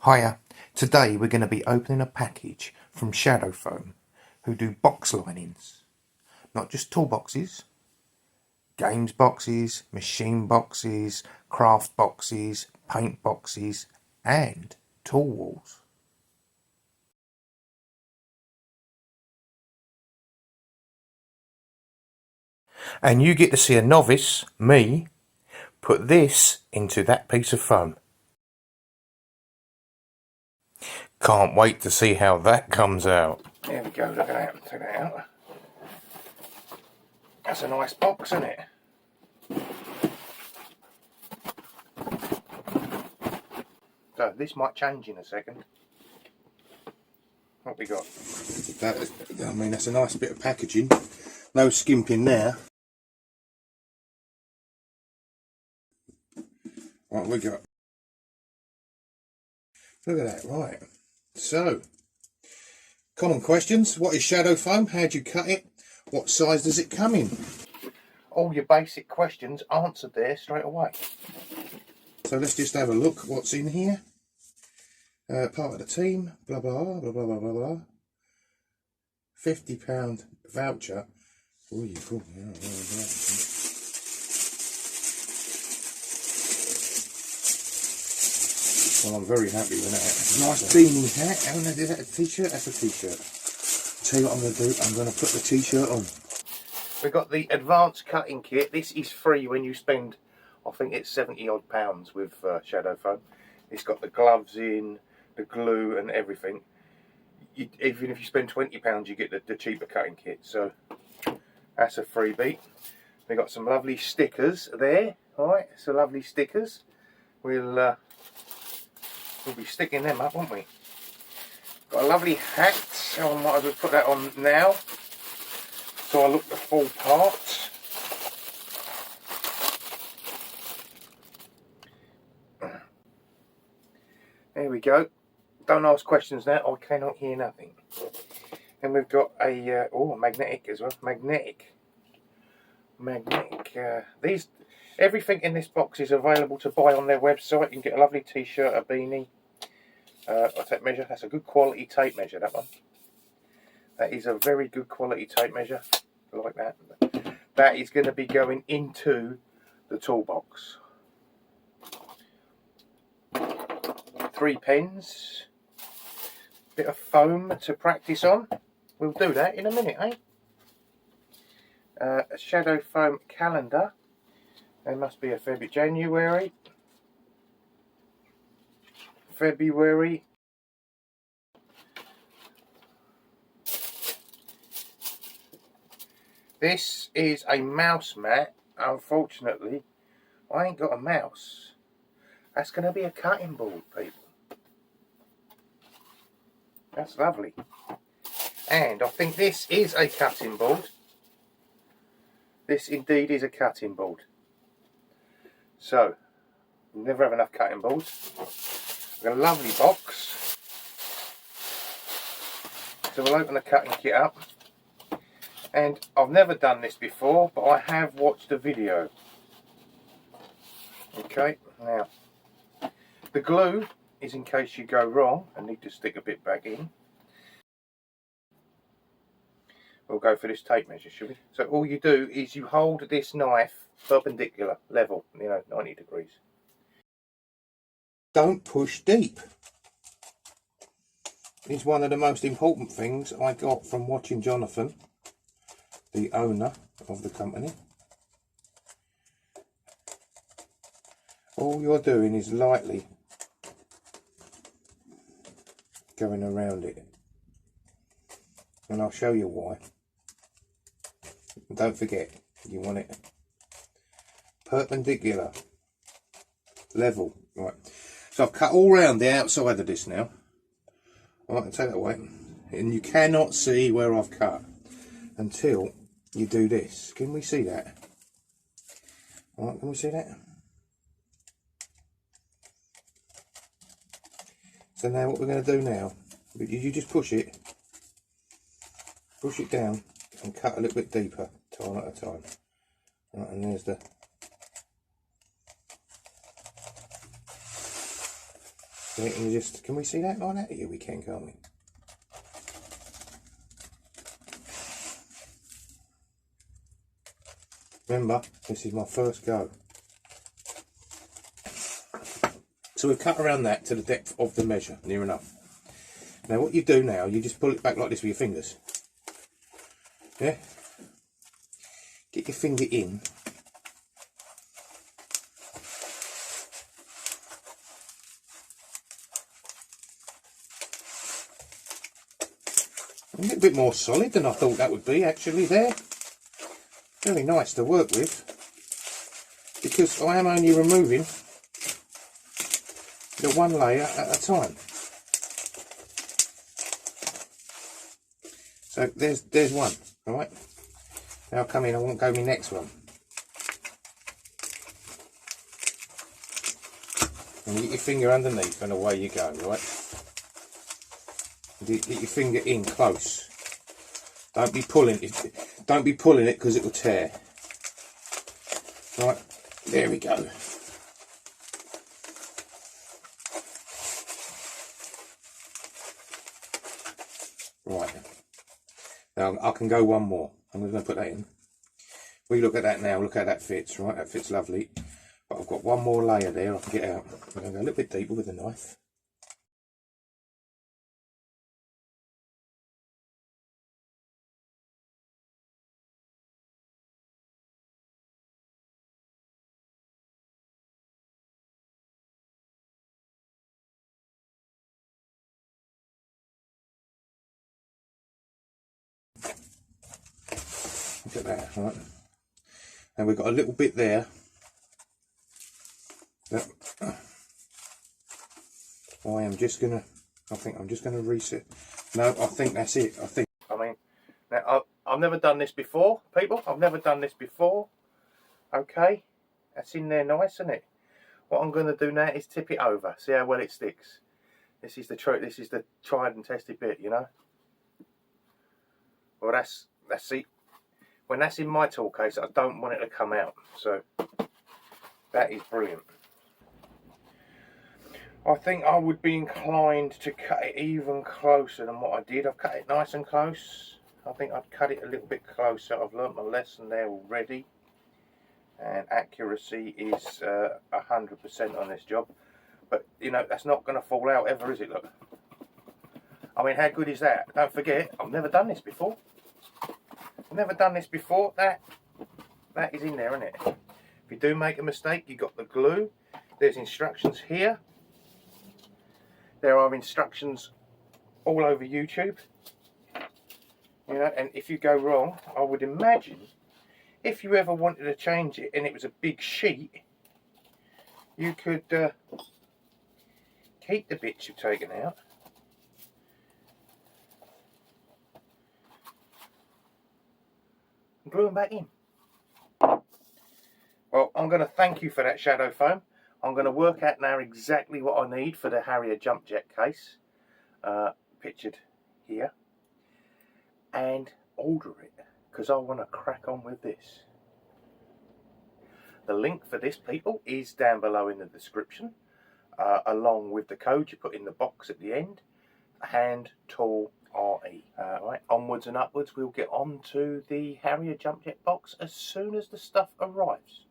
Hiya, today we're going to be opening a package from Shadowfoam, who do box linings. Not just toolboxes, games boxes, machine boxes, craft boxes, paint boxes and tool walls. And you get to see a novice, me, put this into that piece of foam. Can't wait to see how that comes out. There we go, look at that, take that out. That's a nice box, isn't it? So this might change in a second. What we got? I mean, that's a nice bit of packaging. No skimping there. What we got? Look at that, right. So, common questions. What is Shadowfoam? How do you cut it? What size does it come in? All your basic questions answered there straight away. So let's just have a look what's in here. Part of the team, blah blah blah blah blah blah blah. £50 voucher. Ooh, you cool. Well, I'm very happy with that. Nice beanie hat. Haven't I? Is that a t-shirt? That's a t-shirt. Tell you what I'm going to do. I'm going to put the t-shirt on. We've got the advanced cutting kit. This is free when you spend, I think it's £70 odd with Shadowfoam. It's got the gloves in, the glue and everything. Even if you spend £20, you get the cheaper cutting kit. So that's a freebie. We've got some lovely stickers there. Alright, so lovely stickers. We'll be sticking them up, won't we? Got a lovely hat. So I might as well put that on now, so I look the full part. There we go. Don't ask questions now. I cannot hear nothing. And we've got a magnetic as well. Magnetic. These. Everything in this box is available to buy on their website. You can get a lovely t-shirt, a beanie, a tape measure. That's a good quality tape measure, that one. That is a very good quality tape measure, like that. That is going to be going into the toolbox. 3 pens, bit of foam to practice on. We'll do that in a minute, eh? A Shadowfoam calendar. There must be a February. This is a mouse mat. Unfortunately, I ain't got a mouse. That's going to be a cutting board, people. That's lovely. And I think this is a cutting board. This indeed is a cutting board. So, we'll never have enough cutting boards. We've got a lovely box. So we'll open the cutting kit up. And I've never done this before, but I have watched a video. Okay, now, the glue is in case you go wrong and need to stick a bit back in. We'll go for this tape measure, should we? So all you do is you hold this knife perpendicular, level, 90 degrees. Don't push deep. It's one of the most important things I got from watching Jonathan, the owner of the company. All you're doing is lightly going around it. And I'll show you why. And don't forget, you want it perpendicular, level. Right. So I've cut all round the outside of this now. Right, I'll take that away. And you cannot see where I've cut until you do this. Can we see that? Right, can we see that? So now what we're going to do now, you just push it down and cut a little bit deeper, time at a time. Right, and there's the Yeah, and you just, can we see that like that? Yeah, we can, can't we? Remember, this is my first go. So we've cut around that to the depth of the measure, near enough. Now what you do now, you just pull it back like this with your fingers. Yeah? Get your finger in. A little bit more solid than I thought that would be actually there. Very nice to work with. Because I am only removing the one layer at a time. So there's one, alright? Now I'll come in, I won't go my next one. And you get your finger underneath and away you go, right? Get your finger in close. Don't be pulling it. Don't be pulling it because it will tear. Right, there we go. Right. Now I can go one more. I'm going to put that in. We look at that now. Look how that fits. Right, that fits lovely. But I've got one more layer there I can get out. I'm going to go a little bit deeper with the knife. Look at that, right? And we've got a little bit there. That I am just gonna. I think I'm just gonna reset. No, I think that's it. I mean, now I've never done this before, people. I've never done this before. Okay, that's in there nice, isn't it? What I'm gonna do now is tip it over. See how well it sticks. This is the This is the tried and tested bit, you know. Well, that's it. When that's in my tool case, I don't want it to come out. So that is brilliant. I think I would be inclined to cut it even closer than what I did. I've cut it nice and close. I think I'd cut it a little bit closer. I've learnt my lesson there already. And accuracy is 100% on this job. But, you know, that's not going to fall out ever, is it? Look. I mean, how good is that? Don't forget, I've never done this before. I've never done this before. That is in there, isn't it? If you do make a mistake, you've got the glue. There's instructions here. There are instructions all over YouTube. You know, and if you go wrong, I would imagine, if you ever wanted to change it and it was a big sheet, you could keep the bits you've taken out. And glue them back in. Well, I'm going to thank you for that shadow foam. I'm going to work out now exactly what I need for the Harrier jump jet case, pictured here, and order it, because I want to crack on with this. The link for this, people, is down below in the description, along with the code you put in the box at the end, HANDTOOLRE. Right, onwards and upwards, we'll get on to the Harrier jump jet box as soon as the stuff arrives.